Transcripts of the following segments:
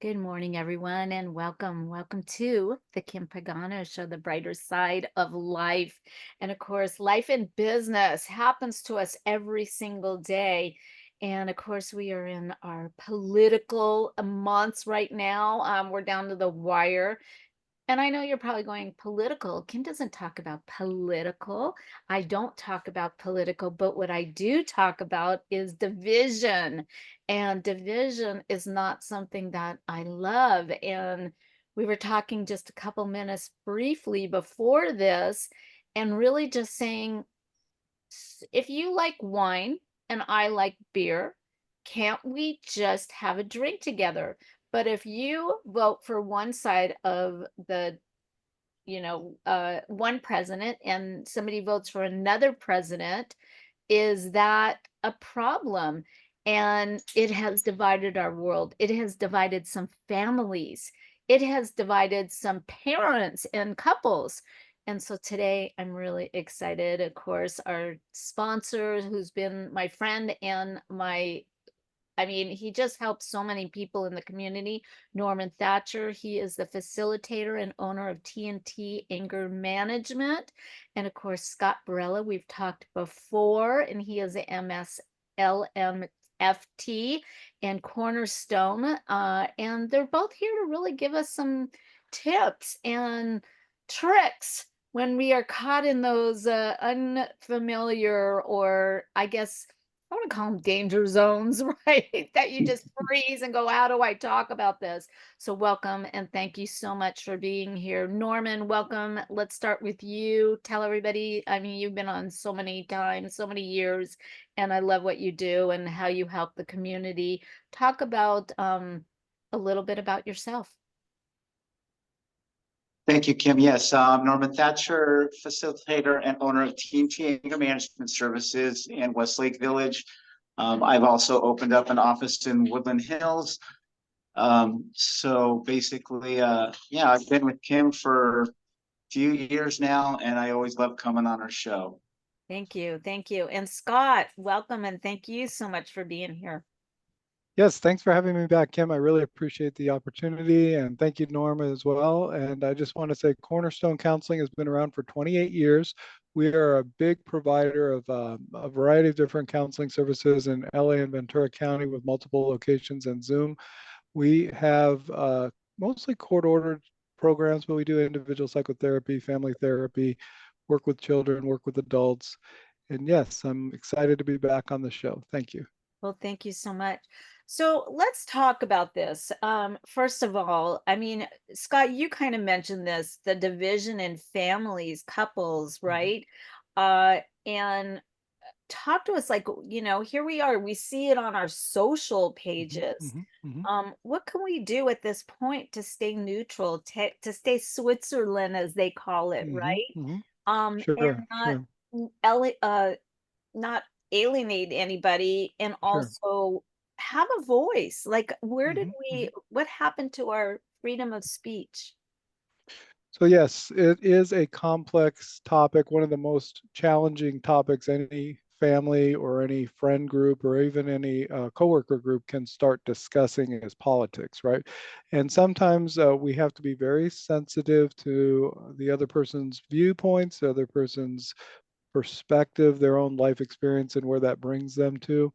Good morning, everyone, and welcome. Welcome to the Kim Pagano Show, the brighter side of life. And of course, life in business happens to us every single day. And of course, we are in our political months right now. We're down to the wire. And I know you're probably going political. Kim doesn't talk about political. I don't talk about political, but what I do talk about is division. And division is not something that I love. And we were talking just a couple minutes briefly before this, and really just saying, if you like wine and I like beer, can't we just have a drink together? But if you vote for one side of the one president and somebody votes for another president, is that a problem? And it has divided our world. It has divided some families. It has divided some parents and couples. And so today I'm really excited. Of course, our sponsor, who's been my friend and he just helps so many people in the community. Norman Thatcher, he is the facilitator and owner of TNT Anger Management. And of course, Scott Barella, we've talked before, and he is a MSLMFT and Cornerstone. And they're both here to really give us some tips and tricks when we are caught in those unfamiliar, or I guess I want to call them danger zones, right? That you just freeze and go, how do I talk about this? So, welcome and thank you so much for being here. Norman, welcome. Let's start with you. Tell everybody, I mean, you've been on so many times, so many years, and I love what you do and how you help the community. Talk about a little bit about yourself. Thank you, Kim. Yes, Norman Thatcher, facilitator and owner of TNT Anger Management Services in Westlake Village. I've also opened up an office in Woodland Hills. So basically, yeah, I've been with Kim for a few years now, and I always love coming on her show. Thank you. Thank you. And Scott, welcome and thank you so much for being here. Yes, thanks for having me back, Kim. I really appreciate the opportunity, and thank you, Norma, as well. And I just want to say Cornerstone Counseling has been around for 28 years. We are a big provider of a variety of different counseling services in LA and Ventura County with multiple locations and Zoom. We have mostly court-ordered programs, but we do individual psychotherapy, family therapy, work with children, work with adults. And yes, I'm excited to be back on the show. Thank you. Well, thank you so much. So let's talk about this. First of all, I mean, Scott, you kind of mentioned this, the division in families, couples, right? And talk to us like, here we are, we see it on our social pages. What can we do at this point to stay neutral, to stay Switzerland, as they call it, right? And Sure, sure, not alienate anybody, and sure. also have a voice. Like, where did hmm hmm what happened to our freedom of speech? So yes, it is a complex topic, one of the most challenging topics any family or any friend group or even any coworker group can start discussing is politics, right? And sometimes we have to be very sensitive to the other person's viewpoints, the other person's perspective, their own life experience, and where that brings them to.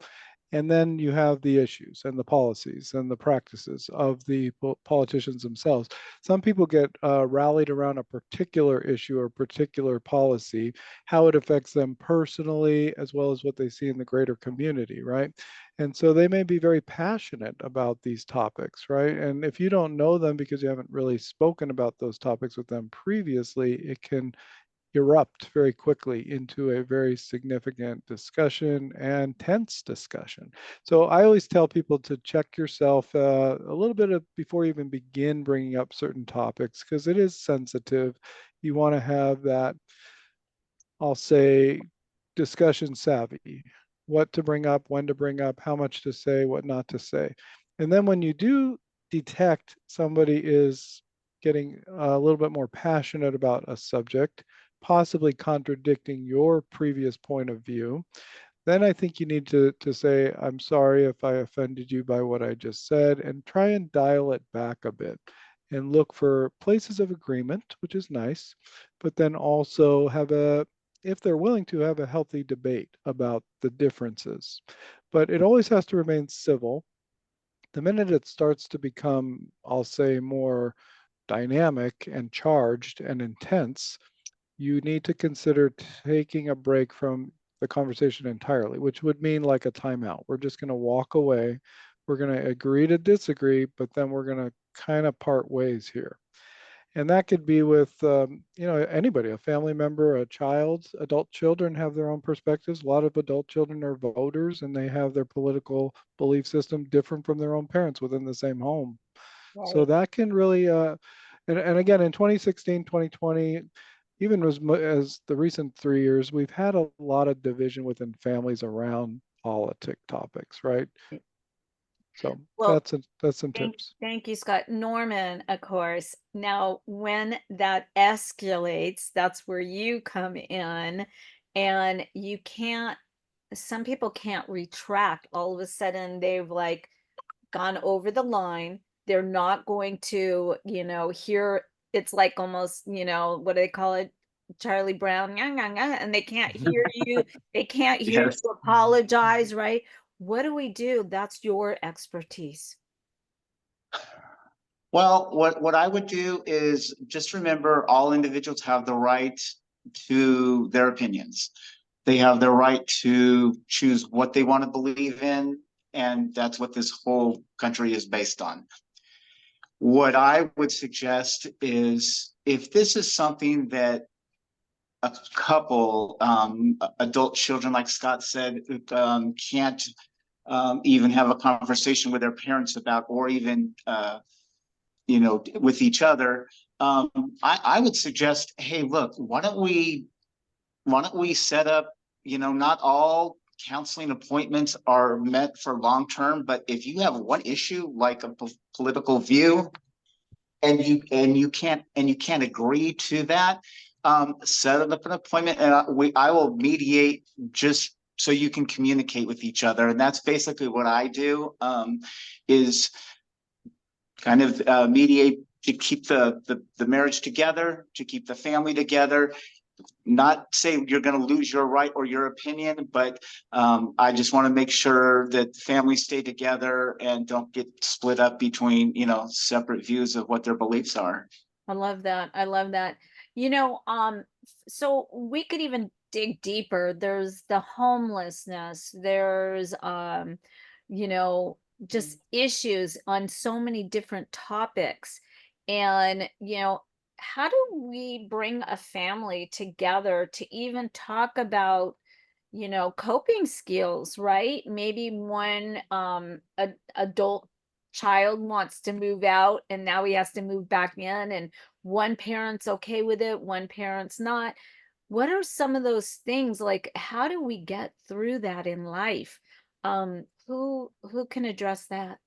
And then you have the issues and the policies and the practices of the politicians themselves. Some people get rallied around a particular issue or particular policy, how it affects them personally, as well as what they see in the greater community, right? And so they may be very passionate about these topics, right? And if you don't know them because you haven't really spoken about those topics with them previously, it can erupt very quickly into a very significant discussion and tense discussion. So I always tell people to check yourself a little bit before you even begin bringing up certain topics because it is sensitive. You want to have that, I'll say, discussion savvy, what to bring up, when to bring up, how much to say, what not to say. And then when you do detect somebody is getting a little bit more passionate about a subject, possibly contradicting your previous point of view, then I think you need to say, I'm sorry if I offended you by what I just said, and try and dial it back a bit and look for places of agreement, which is nice, but then also have if they're willing to, have a healthy debate about the differences. But it always has to remain civil. The minute it starts to become, I'll say, more dynamic and charged and intense, you need to consider taking a break from the conversation entirely, which would mean like a timeout. We're just going to walk away. We're going to agree to disagree, but then we're going to kind of part ways here. And that could be with, anybody, a family member, a child. Adult children have their own perspectives. A lot of adult children are voters and they have their political belief system different from their own parents within the same home. So Right. that can really, and again, in 2016, 2020, even as the recent 3 years, we've had a lot of division within families around politic topics, right? So Well, that's some thank tips. thank you, Scott. Norman, of course. Now, when that escalates, that's where you come in, and you can't, some people can't retract. All of a sudden, they've like gone over the line. They're not going to, hear, it's like almost, what do they call it? Charlie Brown, "Nyah, nyah, nyah," and they can't hear you. They can't hear Yes. you apologize, right? What do we do? That's your expertise. Well, what I would do is just remember all individuals have the right to their opinions. They have the right to choose what they want to believe in, and that's what this whole country is based on. What I would suggest is if this is something that a couple, adult children, like Scott said, can't even have a conversation with their parents about, or even with each other, I would suggest, hey, look, why don't we set up, not all counseling appointments are meant for long term, but if you have one issue like a political view and you can't agree to that, set up an appointment and I will mediate just so you can communicate with each other. And that's basically what I do, is kind of mediate to keep the marriage together, to keep the family together. Not say you're going to lose your right or your opinion, but I just want to make sure that families stay together and don't get split up between, separate views of what their beliefs are. I love that. I love that. So we could even dig deeper. There's the homelessness. There's you know, just issues on so many different topics. And, how do we bring a family together to even talk about, coping skills, right? Maybe one adult child wants to move out and now he has to move back in, and one parent's okay with it, one parent's not. What are some of those things, like how do we get through that in life? Who can address that?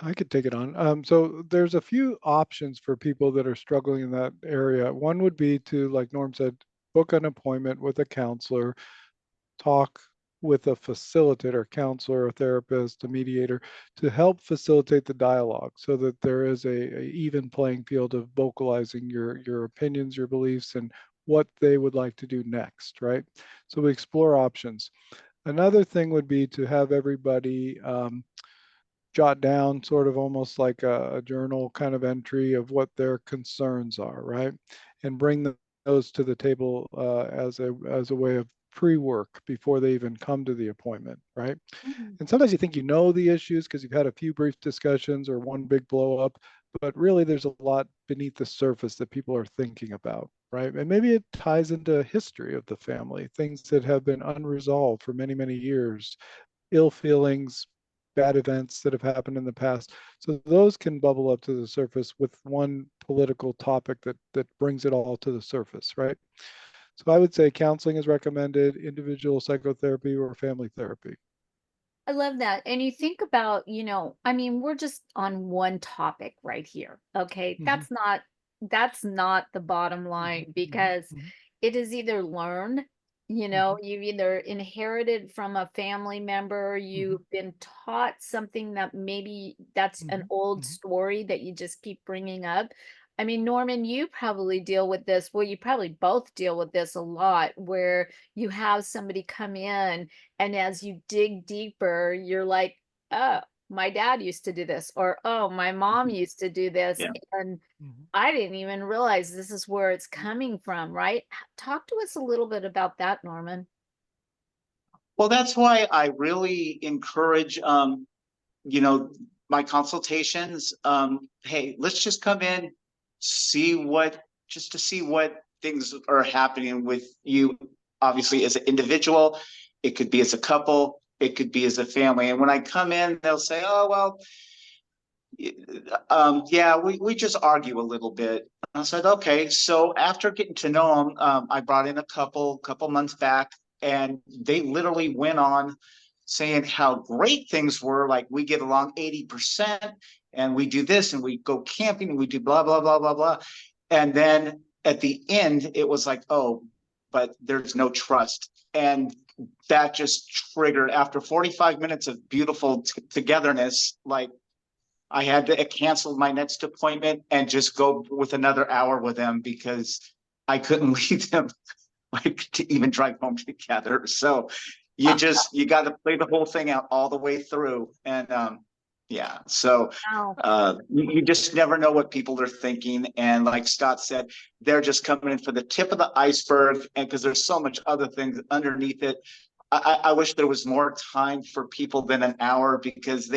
I could take it on. So there's a few options for people that are struggling in that area. One would be to, like Norm said, book an appointment with a counselor, talk with a facilitator, counselor, a therapist, a mediator, to help facilitate the dialogue so that there is a even playing field of vocalizing your opinions, your beliefs, and what they would like to do next, right? So we explore options. Another thing would be to have everybody jot down sort of almost like a journal kind of entry of what their concerns are, right? And bring those to the table as a way of pre-work before they even come to the appointment, right? Mhm. And sometimes you think you know the issues because you've had a few brief discussions or one big blow up, but really there's a lot beneath the surface that people are thinking about, right? And maybe it ties into history of the family, things that have been unresolved for many, many years, ill feelings, bad events that have happened in the past. So those can bubble up to the surface with one political topic that brings it all to the surface, right? So I would say counseling is recommended, individual psychotherapy or family therapy. I love that. And you think about, I mean, we're just on one topic right here. Okay. Mhm, That's not the bottom line, mhm, because mhm, it is either learned You know, you've either inherited from a family member, you've been taught something that maybe that's an old story that you just keep bringing up. I mean, Norman, you probably deal with this. Well, you probably both deal with this a lot, where you have somebody come in, and as you dig deeper, you're like, oh, my dad used to do this, or oh, my mom used to do this. Yeah. And Mhm. I didn't even realize this is where it's coming from, right? Talk to us a little bit about that, Norman. Well, that's why I really encourage, you know, my consultations. Hey, let's just come in, see what, just to see what things are happening with you, obviously as an individual. It could be as a couple, it could be as a family. And when I come in, they'll say, oh, well, yeah, we just argue a little bit. I said, okay. So after getting to know them, I brought in a couple months back, and they literally went on saying how great things were. Like, we get along 80%, and we do this, and we go camping, and we do blah, blah, blah, blah, blah. And then at the end, it was like, oh, but there's no trust. And that just triggered, after 45 minutes of beautiful togetherness, like, I had to cancel my next appointment and just go with another hour with them, because I couldn't leave them, like, to even drive home together. So you got to play the whole thing out all the way through. And yeah, so Wow. you just never know what people are thinking. And like Scott said, they're just coming in for the tip of the iceberg, and because there's so much other things underneath it. I wish there was more time for people than an hour, because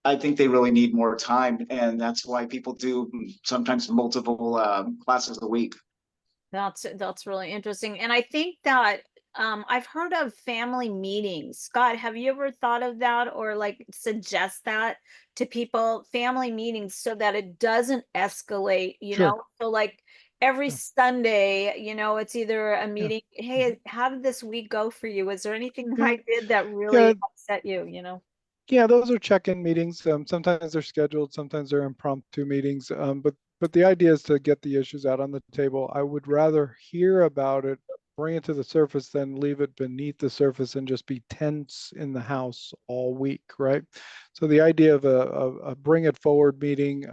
I think they really need more time, and that's why people do sometimes multiple classes a week. That's really interesting. And I think that I've heard of family meetings. Scott, have you ever thought of that, or like suggest that to people, family meetings, so that it doesn't escalate, you Sure. know? So like every Yeah. Sunday, you know, it's either a Yeah. meeting, hey, how did this week go for you? Was there anything that Yeah. I did that Yeah. really upset you, you know? Yeah, those are check-in meetings. Sometimes they're scheduled, sometimes they're impromptu meetings. But the idea is to get the issues out on the table. I would rather hear about it, bring it to the surface, than leave it beneath the surface and just be tense in the house all week, right? So the idea of a bring it forward meeting,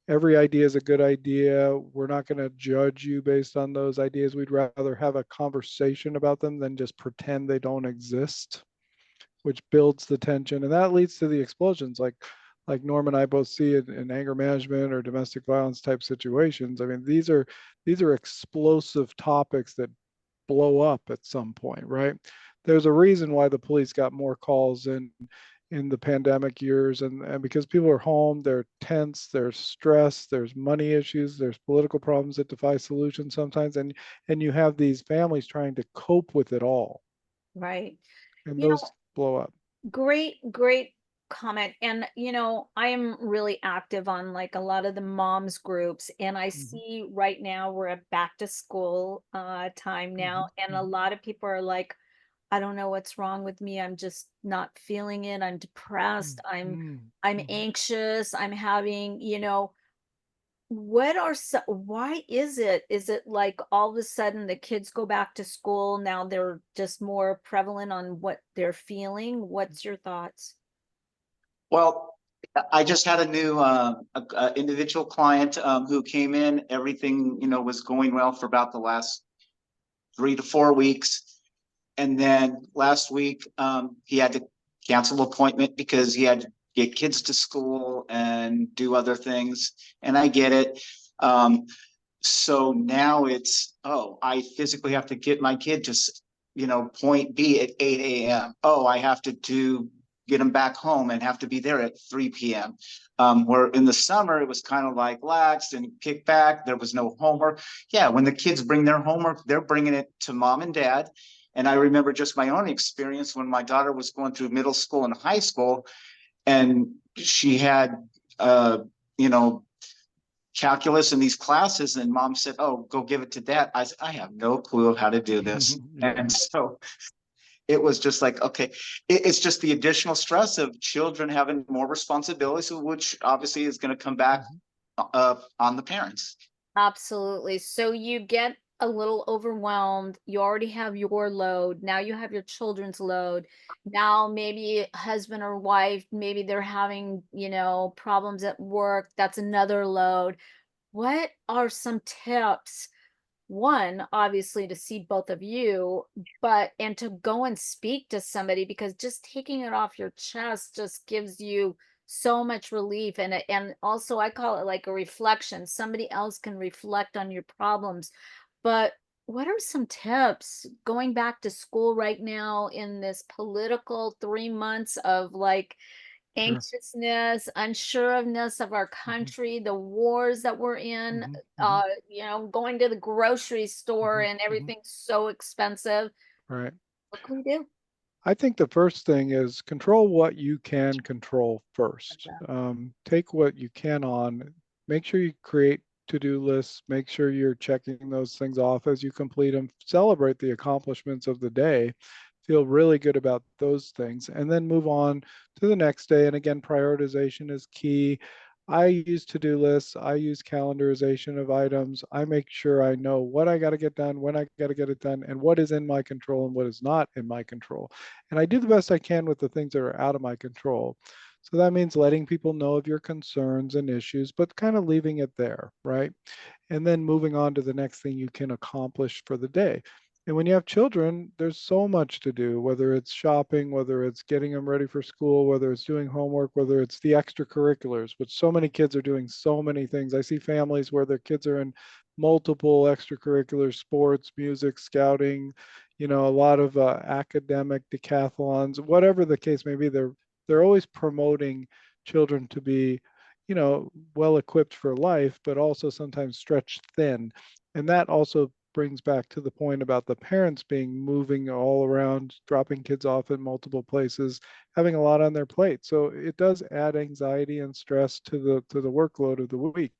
every idea is a good idea. We're not going to judge you based on those ideas. We'd rather have a conversation about them than just pretend they don't exist, which builds the tension, and that leads to the explosions, like Norm and I both see it in anger management or domestic violence type situations. I mean, these are explosive topics that blow up at some point, right? There's a reason why the police got more calls in the pandemic years, and because people are home, they're tense, there's stress, there's money issues, there's political problems that defy solution sometimes, and you have these families trying to cope with it all, Right. and You know, those blow up. great comment. And I am really active on like a lot of the moms groups, and I Mhm. see right now we're at back to school time now, Mhm, and a mhm, lot of people are like, I don't know what's wrong with me. I'm just not feeling it. I'm depressed. mm, mm, I'm mhm. anxious. I'm having, what are why is it like all of a sudden the kids go back to school now, they're just more prevalent on what they're feeling? What's your thoughts? Well, I just had a new individual client who came in. Everything, was going well for about the last 3 to 4 weeks. And then last week, he had to cancel appointment because he had to get kids to school and do other things. And I get it. So now it's, oh, I physically have to get my kid to, point B at 8 a.m. Oh, I have to get him back home and have to be there at 3 p.m. Where in the summer, it was kind of like lax and kick back. There was no homework. Yeah, when the kids bring their homework, they're bringing it to mom and dad. And I remember just my own experience when my daughter was going through middle school and high school, and she had, you know, calculus in these classes, and mom said, oh, go give it to dad. I said, I have no clue of how to do this. Yeah. And so it was just like, okay, it's just the additional stress of children having more responsibilities, which obviously is going to come back Mhm. on the parents. Absolutely. So you get a little overwhelmed. You already have your load. Now you have your children's load. Now maybe husband or wife, maybe they're having, problems at work. That's another load. What are some tips? One, obviously to see both of you, and to go and speak to somebody, because just taking it off your chest just gives you so much relief. And also I call it like a reflection. Somebody else can reflect on your problems. But what are some tips going back to school right now in this political 3 months of like Sure. anxiousness, unsureness of our country, the wars that we're in, going to the grocery store and everything's so expensive. Right. What can we do? I think the first thing is control what you can control first. Take what you can on, make sure you create to-do lists, make sure you're checking those things off as you complete them, celebrate the accomplishments of the day, feel really good about those things, and then move on to the next day. And again, prioritization is key. I use to-do lists. I use calendarization of items. I make sure I know what I got to get done, when I got to get it done, and what is in my control and what is not in my control. And I do the best I can with the things that are out of my control. So that means letting people know of your concerns and issues, but kind of leaving it there, right? And then moving on to the next thing you can accomplish for the day. And when you have children, there's so much to do, whether it's shopping, whether it's getting them ready for school, whether it's doing homework, whether it's the extracurriculars, which so many kids are doing so many things. I see families where their kids are in multiple extracurricular sports, music, scouting, a lot of academic decathlons, whatever the case may be. They're always promoting children to be, well equipped for life, but also sometimes stretched thin. And that also brings back to the point about the parents being moving all around, dropping kids off in multiple places, having a lot on their plate. So it does add anxiety and stress to the workload of the week.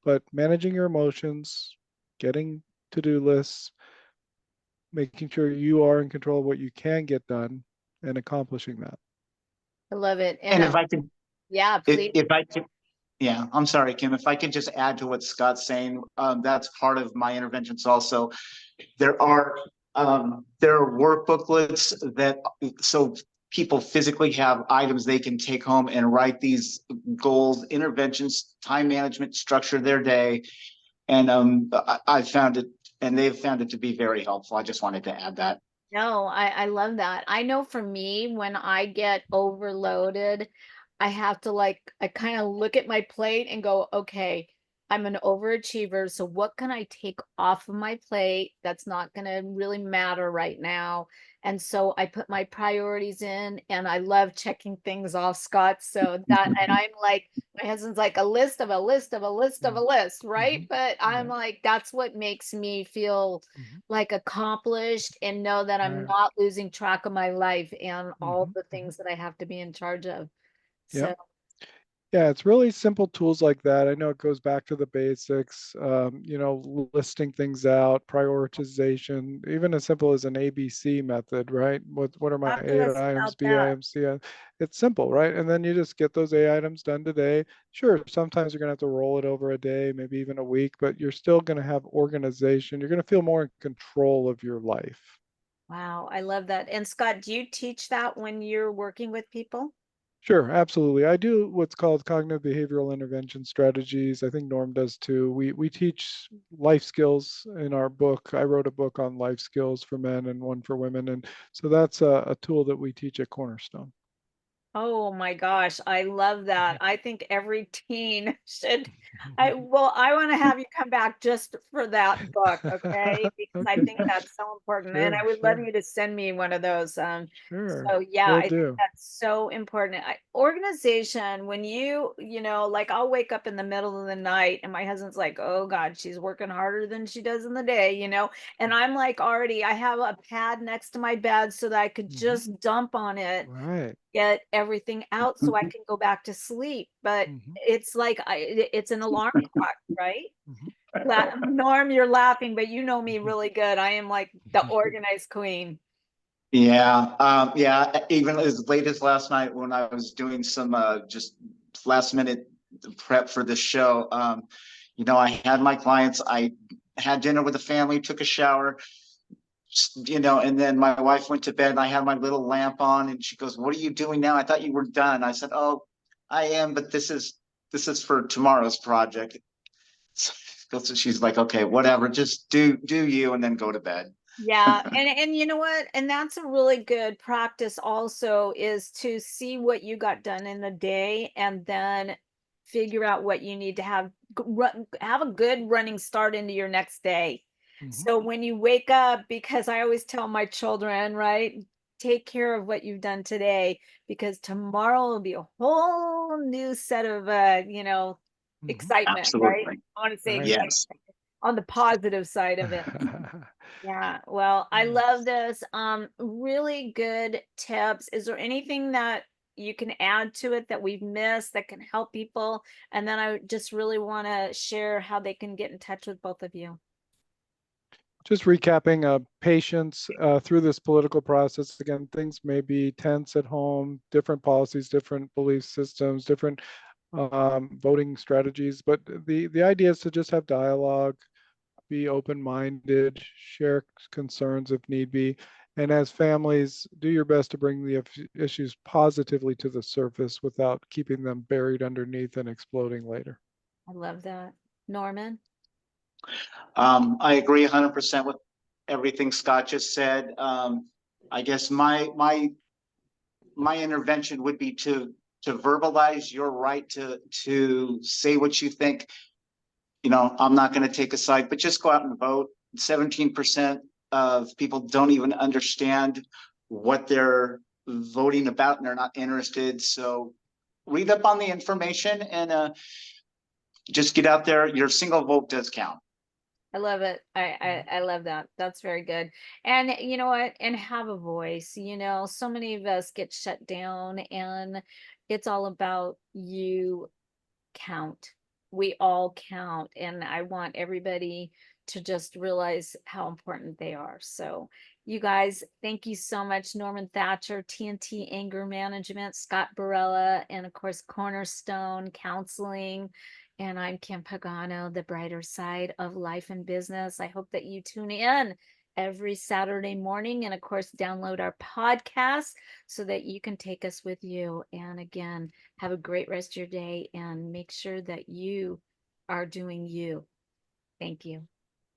But managing your emotions, getting to-do lists, making sure you are in control of what you can get done, and accomplishing that. I love it. And if I could, yeah, please. if I could, yeah, I'm sorry, Kim, if I could just add to what Scott's saying, that's part of my interventions also. There are work booklets that, so people physically have items they can take home and write these goals, interventions, time management, structure their day. And I found it, and they've found it to be very helpful. I just wanted to add that. No, I love that. I know for me, when I get overloaded, I have to I kind of look at my plate and go, okay, I'm an overachiever. So what can I take off of my plate that's not going to really matter right now? And so I put my priorities in, and I love checking things off, Scott. So and I'm like, my husband's like a list of a list of a list of a list, right? But I'm like, that's what makes me feel like accomplished and know that I'm not losing track of my life and all the things that I have to be in charge of. So Yeah, it's really simple tools like that. I know it goes back to the basics, listing things out, prioritization, even as simple as an ABC method, right? What are my talk to A us items, about B that. items, C items? It's simple, right? And then you just get those A items done today. Sure, sometimes you're gonna have to roll it over a day, maybe even a week, but you're still gonna have organization. You're gonna feel more in control of your life. Wow, I love that. And Scott, do you teach that when you're working with people? Sure, absolutely. I do what's called cognitive behavioral intervention strategies. I think Norm does too. We teach life skills in our book. I wrote a book on life skills for men and one for women. And so that's a tool that we teach at Cornerstone. Oh my gosh, I love that. I think every teen should. I want to have you come back just for that book, okay? Because I Okay. think that's so important, and I Sure, would love sure, you to send me one of those. sure. So yeah, Will I think do. that's so important. Organization, when like I'll wake up in the middle of the night and my husband's like, "Oh God, she's working harder than she does in the day," and I'm like, already, I have a pad next to my bed so that I could just dump on it, Right. get everything out so I can go back to sleep. But it's like it's an alarm clock, right? Norm, you're laughing, but you know me really good. I am like the organized queen. Yeah. Even as late as last night when I was doing some just last minute prep for the show, I had my clients. I had dinner with the family, took a shower, and then my wife went to bed and I had my little lamp on and she goes, "What are you doing now? I thought you were done." I said, "Oh, I am, but this is for tomorrow's project." So she's like, "Okay, whatever, just do you and then go to bed." Yeah, and you know what? And that's a really good practice also, is to see what you got done in the day and then figure out what you need to have a good running start into your next day. Mhm. So when you wake up, because I always tell my children, right, take care of what you've done today, because tomorrow will be a whole new set of Mhm. excitement, right? Absolutely. I want to say Right. excitement Yes. on the positive side of it. Yeah, well, I Yeah. love this. Really good tips. Is there anything that you can add to it that we've missed that can help people? And then I just really want to share how they can get in touch with both of you. Just recapping, patience through this political process. Again, things may be tense at home, different policies, different belief systems, different voting strategies. But the idea is to just have dialogue, be open-minded, share concerns if need be. And as families, do your best to bring the issues positively to the surface without keeping them buried underneath and exploding later. I love that. Norman? I agree 100% with everything Scott just said. I guess my intervention would be to verbalize your right to say what you think. I'm not going to take a side, but just go out and vote. 17% of people don't even understand what they're voting about, and they're not interested. So read up on the information and just get out there. Your single vote does count. I love it. I love that. That's very good. And you know what? And have a voice. So many of us get shut down, and it's all about you count. We all count. And I want everybody to just realize how important they are. So, you guys, thank you so much. Norman Thatcher, TNT Anger Management, Scott Barella, and of course, Cornerstone Counseling. And I'm Kim Pagano, the brighter side of life and business. I hope that you tune in every Saturday morning and, of course, download our podcast so that you can take us with you. And again, have a great rest of your day and make sure that you are doing you. Thank you.